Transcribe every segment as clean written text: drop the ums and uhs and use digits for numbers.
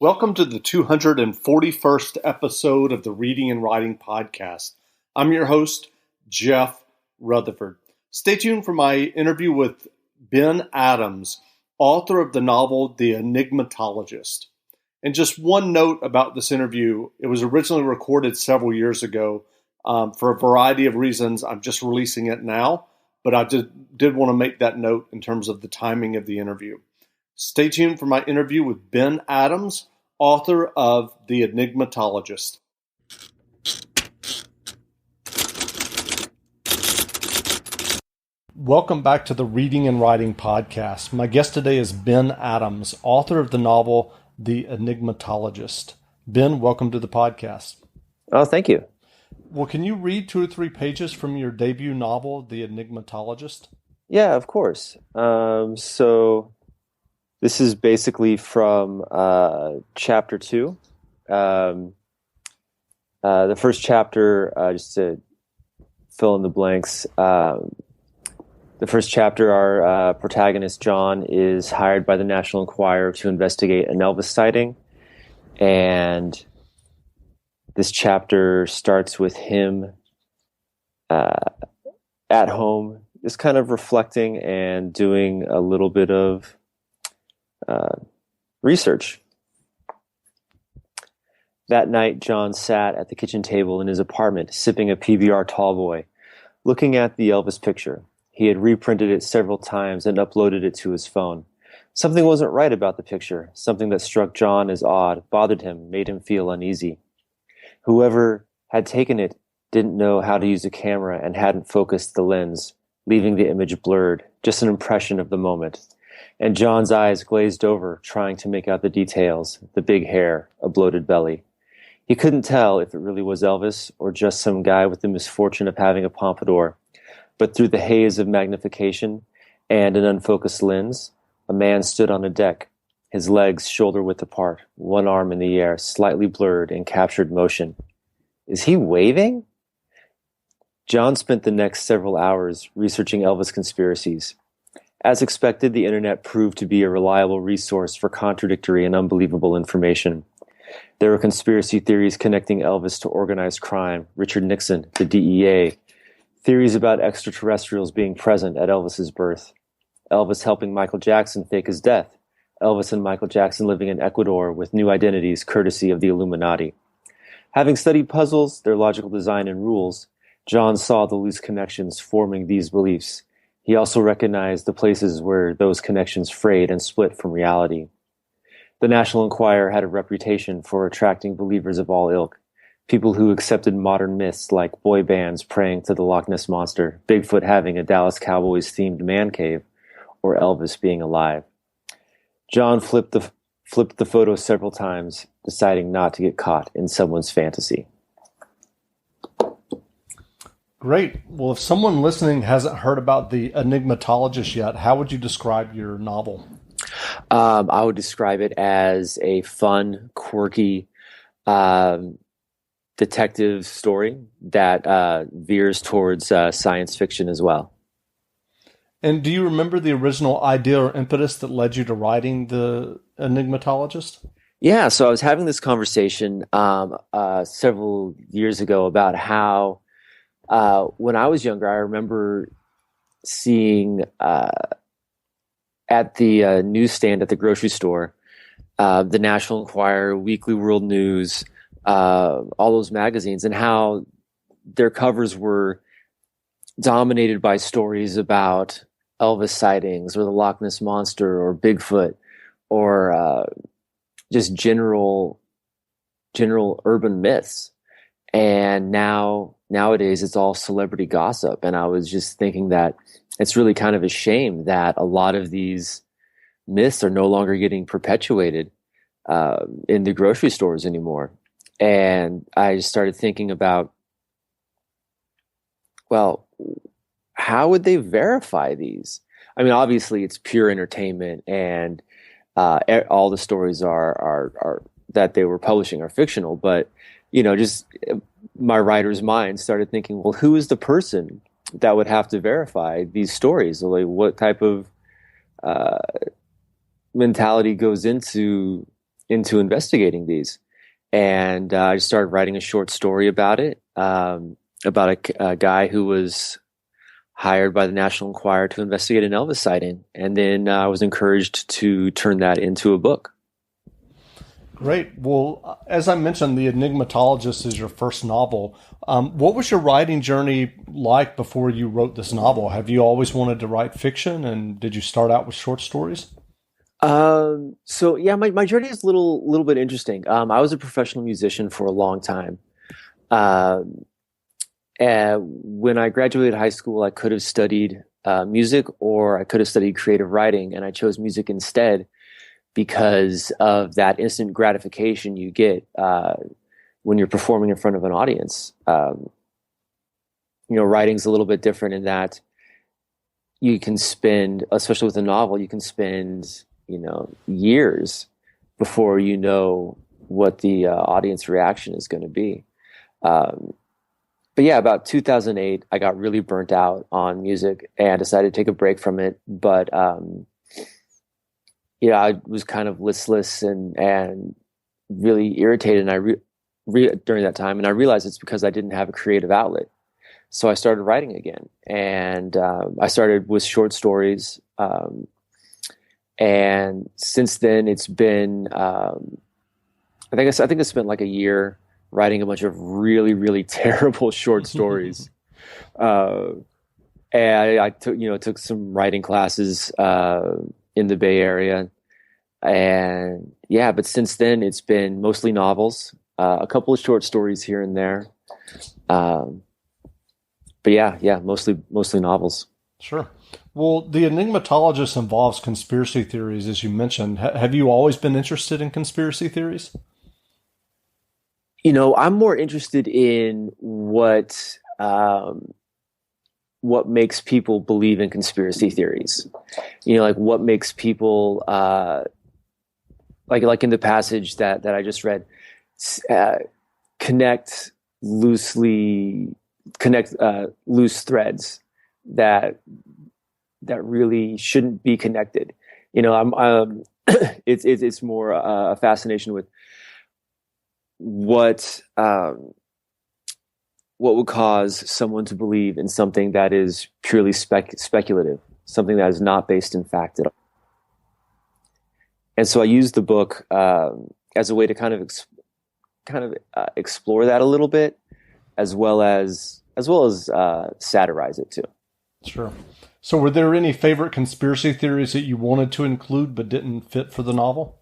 Welcome to the 241st episode of the Reading and Writing Podcast. I'm your host, Jeff Rutherford. Stay tuned for my interview with Ben Adams, author of the novel The Enigmatologist. And just one note about this interview, it was originally recorded several years ago. For a variety of reasons, I'm just releasing it now, but I did want to make that note in terms of the timing of the interview. Stay tuned for my interview with Ben Adams, author of The Enigmatologist. Welcome back to the Reading and Writing Podcast. My guest today is Ben Adams, author of the novel The Enigmatologist. Ben, welcome to the podcast. Oh, thank you. Well, can you read 2 or 3 pages from your debut novel, The Enigmatologist? Yeah, of course. So this is basically from chapter 2. The first chapter, just to fill in the blanks, the first chapter, our protagonist, John, is hired by the National Enquirer to investigate an Elvis sighting. And this chapter starts with him at home, just kind of reflecting and doing a little bit of research. That night, John sat at the kitchen table in his apartment, sipping a PBR Tallboy, looking at the Elvis picture. He had reprinted it several times and uploaded it to his phone. Something wasn't right about the picture. Something that struck John as odd, bothered him, made him feel uneasy. Whoever had taken it didn't know how to use a camera and hadn't focused the lens, leaving the image blurred, just an impression of the moment. And John's eyes glazed over, trying to make out the details, the big hair, a bloated belly. He couldn't tell if it really was Elvis or just some guy with the misfortune of having a pompadour. But through the haze of magnification and an unfocused lens, a man stood on a deck, his legs shoulder-width apart, one arm in the air, slightly blurred in captured motion. Is he waving? John spent the next several hours researching Elvis conspiracies. As expected, the internet proved to be a reliable resource for contradictory and unbelievable information. There were conspiracy theories connecting Elvis to organized crime, Richard Nixon, the DEA, theories about extraterrestrials being present at Elvis's birth, Elvis helping Michael Jackson fake his death, Elvis and Michael Jackson living in Ecuador with new identities courtesy of the Illuminati. Having studied puzzles, their logical design and rules, John saw the loose connections forming these beliefs. He also recognized the places where those connections frayed and split from reality. The National Enquirer had a reputation for attracting believers of all ilk, people who accepted modern myths like boy bands praying to the Loch Ness Monster, Bigfoot having a Dallas Cowboys-themed man cave, or Elvis being alive. John flipped the photo several times, deciding not to get caught in someone's fantasy. Great. Well, if someone listening hasn't heard about The Enigmatologist yet, how would you describe your novel? I would describe it as a fun, quirky detective story that veers towards science fiction as well. And do you remember the original idea or impetus that led you to writing The Enigmatologist? Yeah, so I was having this conversation several years ago about how when I was younger, I remember seeing at the newsstand at the grocery store, the National Enquirer, Weekly World News, all those magazines, and how their covers were dominated by stories about Elvis sightings or the Loch Ness Monster or Bigfoot or just general urban myths. And nowadays it's all celebrity gossip. And I was just thinking that it's really kind of a shame that a lot of these myths are no longer getting perpetuated in the grocery stores anymore. And I just started thinking about, well, how would they verify these? I mean, obviously it's pure entertainment, and all the stories are that they were publishing are fictional. But just my writer's mind started thinking, well, who is the person that would have to verify these stories? Like, what type of mentality goes into into investigating these. And I just started writing a short story about it, about a guy who was hired by the National Enquirer to investigate an Elvis sighting. And then I was encouraged to turn that into a book. Great. Well, as I mentioned, The Enigmatologist is your first novel. What was your writing journey like before you wrote this novel? Have you always wanted to write fiction, and did you start out with short stories? So yeah, my journey is a little bit interesting. I was a professional musician for a long time. And when I graduated high school, I could have studied music, or I could have studied creative writing, and I chose music instead because of that instant gratification you get when you're performing in front of an audience. Writing's a little bit different in that you can spend, especially with a novel, you can spend, years before you know what the audience reaction is going to be. But yeah, about 2008, I got really burnt out on music and decided to take a break from it. But I was kind of listless and really irritated. And during that time, and I realized it's because I didn't have a creative outlet. So I started writing again, and I started with short stories. And since then, it's been I think it's been like a year writing a bunch of really, really terrible short stories. And I took some writing classes in the Bay Area, and yeah, but since then it's been mostly novels, a couple of short stories here and there. But yeah, mostly novels. Sure. Well, The Enigmatologist involves conspiracy theories, as you mentioned. Have you always been interested in conspiracy theories? I'm more interested in what makes people believe in conspiracy theories. Like what makes people like in the passage that I just read, connect loose threads that really shouldn't be connected. I'm it's more a fascination with what would cause someone to believe in something that is purely speculative, something that is not based in fact at all. And so I used the book as a way to kind of explore that a little bit, as well as satirize it too. Sure. So were there any favorite conspiracy theories that you wanted to include but didn't fit for the novel?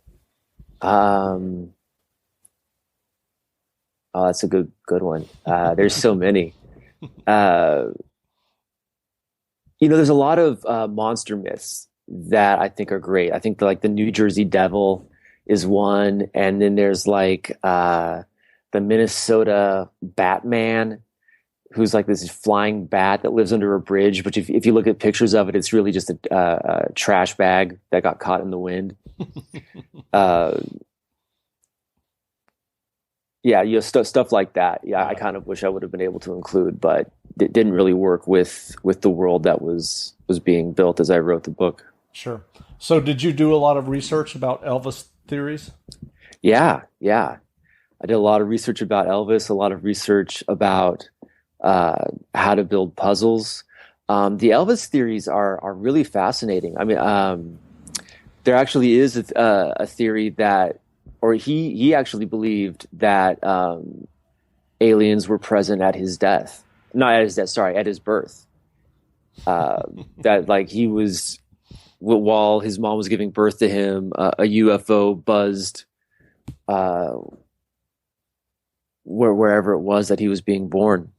Oh, that's a good one. There's so many. There's a lot of monster myths that I think are great. I think the New Jersey Devil is one, and then there's like the Minnesota Batman, who's like this flying bat that lives under a bridge. But if you look at pictures of it, it's really just a trash bag that got caught in the wind. Yeah, stuff like that. Yeah, I kind of wish I would have been able to include, but it didn't really work with the world that was being built as I wrote the book. Sure. So did you do a lot of research about Elvis theories? Yeah. I did a lot of research about Elvis, a lot of research about how to build puzzles. The Elvis theories are really fascinating. I mean, there actually is a theory that, or he actually believed that aliens were present at his death. Not at his death, sorry, at his birth. That like he was, while his mom was giving birth to him, a UFO buzzed wherever it was that he was being born.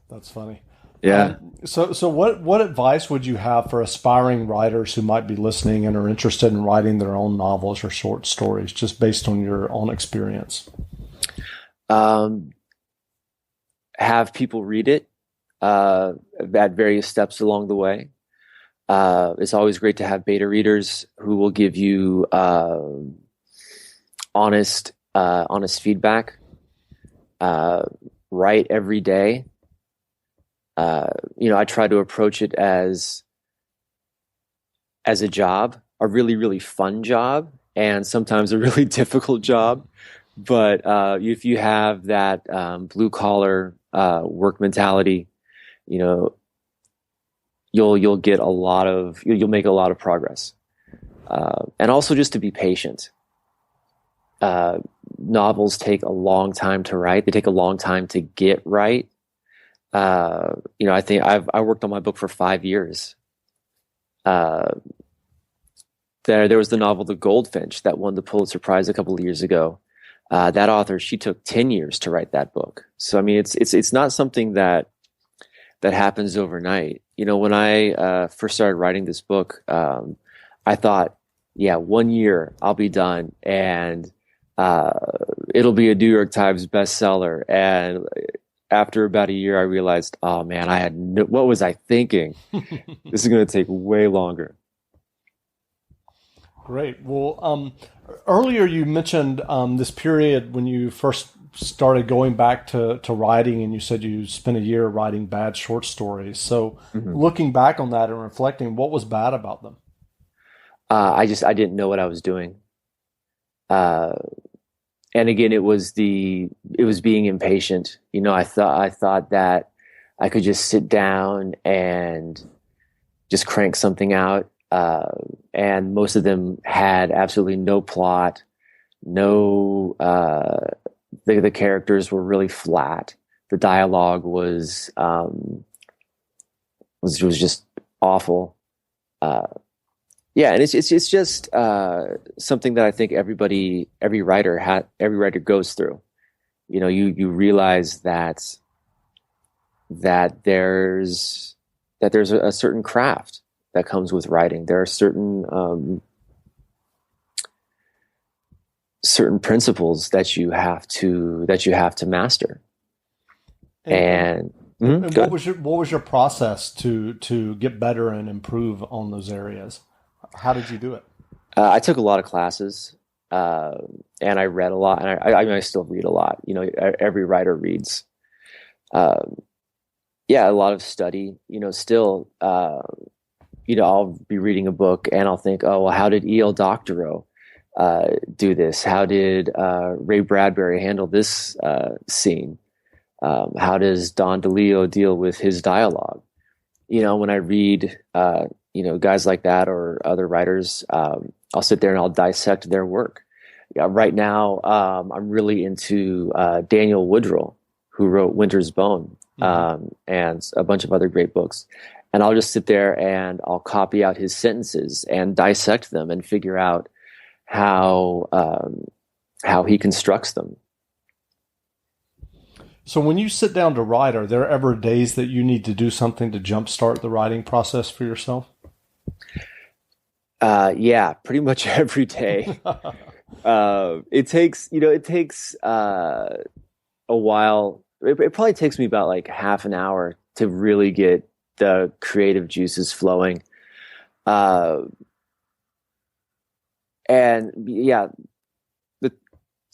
That's funny. Yeah. So what advice would you have for aspiring writers who might be listening and are interested in writing their own novels or short stories, just based on your own experience? Have people read it at various steps along the way. It's always great to have beta readers who will give you honest feedback. Write every day. I try to approach it as a job. a really, really fun job and sometimes a really difficult job. But if you have that blue collar work mentality, you know, you'll get a lot of you'll make a lot of progress, and also just to be patient. Novels take a long time to write. They take a long time to get right. I think I worked on my book for 5 years. There was the novel The Goldfinch that won the Pulitzer Prize a couple of years ago. That author, she took 10 years to write that book. So I mean, it's not something that happens overnight. When I first started writing this book, I thought, yeah, 1 year I'll be done, and it'll be a New York Times bestseller. And after about a year, I realized, oh man, what was I thinking? This is going to take way longer. Great. Well, earlier you mentioned this period when you first started going back to writing, and you said you spent a year writing bad short stories. So looking back on that and reflecting, what was bad about them? I didn't know what I was doing. And again, it was being impatient. I thought that I could just sit down and just crank something out. And most of them had absolutely no plot, the characters were really flat. The dialogue was just awful. And it's just something that I think every writer goes through. You realize that there's a certain craft that comes with writing. There are certain principles that you have to master. And what was your process to get better and improve on those areas? How did you do it? I took a lot of classes, and I read a lot, and I still read a lot. Every writer reads. A lot of study. Still, I'll be reading a book and I'll think, oh, well, how did E.L. Doctorow do this? How did Ray Bradbury handle this scene? How does Don DeLeo deal with his dialogue? When I read, guys like that or other writers, I'll sit there and I'll dissect their work. Right now, I'm really into Daniel Woodrell, who wrote Winter's Bone, and a bunch of other great books. And I'll just sit there and I'll copy out his sentences and dissect them and figure out how he constructs them. So when you sit down to write, are there ever days that you need to do something to jumpstart the writing process for yourself? Pretty much every day. It takes a while. It probably takes me about like half an hour to really get the creative juices flowing.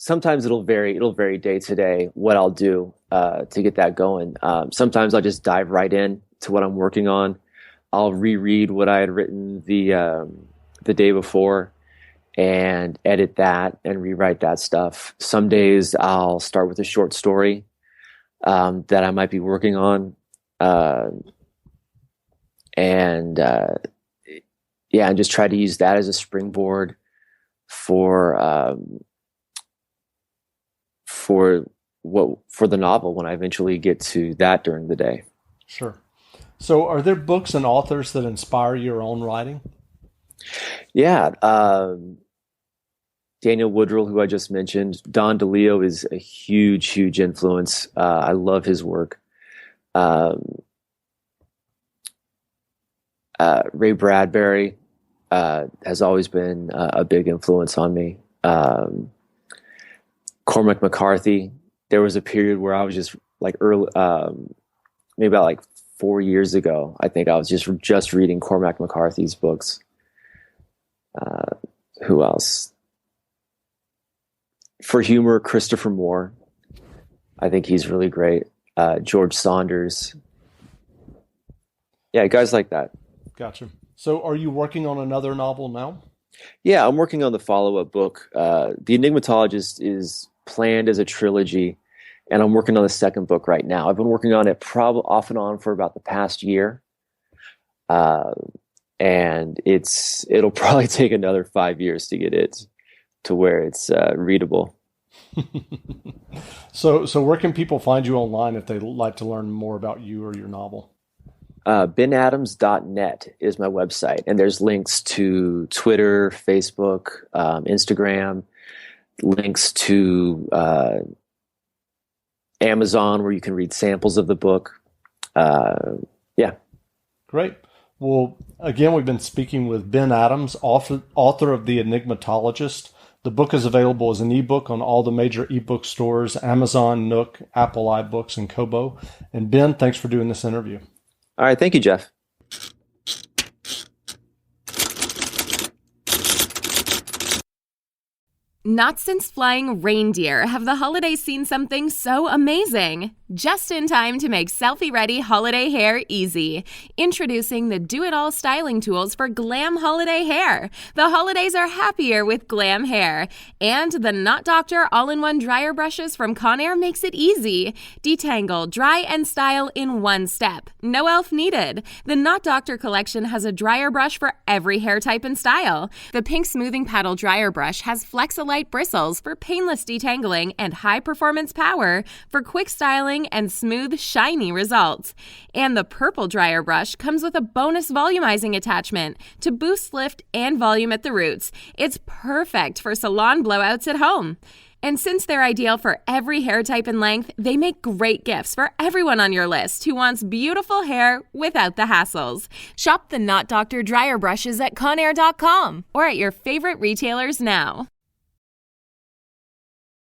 Sometimes it'll vary day to day what I'll do to get that going. Sometimes I'll just dive right in to what I'm working on. I'll reread what I had written the day before and edit that and rewrite that stuff. Some days I'll start with a short story that I might be working on. And just try to use that as a springboard for the novel when I eventually get to that during the day. Sure. So are there books and authors that inspire your own writing? Yeah. Daniel Woodrell, who I just mentioned. Don DeLeo is a huge, huge influence. I love his work. Ray Bradbury has always been a big influence on me. Cormac McCarthy. There was a period where I was just like early, maybe about like 4 years ago, I think I was just reading Cormac McCarthy's books. Who else? For humor, Christopher Moore. I think he's really great. George Saunders. Yeah, guys like that. Gotcha. So are you working on another novel now? Yeah, I'm working on the follow-up book. The Enigmatologist is planned as a trilogy, and I'm working on the second book right now. I've been working on it probably off and on for about the past year, uh, and it'll probably take another 5 years to get it to where it's readable. So where can people find you online if they'd like to learn more about you or your novel? benadams.net is my website, and there's links to Twitter, Facebook, Instagram, links to Amazon where you can read samples of the book. Yeah. Great. Well, again, we've been speaking with Ben Adams, author of The Enigmatologist. The book is available as an ebook on all the major ebook stores, Amazon, Nook, Apple iBooks, and Kobo. And Ben, thanks for doing this interview. All right. Thank you, Jeff. Not since flying reindeer have the holidays seen something so amazing. Just in time to make selfie-ready holiday hair easy. Introducing the do-it-all styling tools for glam holiday hair. The holidays are happier with glam hair. And the Knot Doctor all-in-one dryer brushes from Conair makes it easy. Detangle, dry, and style in one step. No elf needed. The Knot Doctor collection has a dryer brush for every hair type and style. The pink smoothing paddle dryer brush has Flexolite bristles for painless detangling and high-performance power for quick styling and smooth, shiny results. And the purple dryer brush comes with a bonus volumizing attachment to boost lift and volume at the roots. It's perfect for salon blowouts at home. And since they're ideal for every hair type and length, they make great gifts for everyone on your list who wants beautiful hair without the hassles. Shop the Knot Doctor dryer brushes at Conair.com or at your favorite retailers now.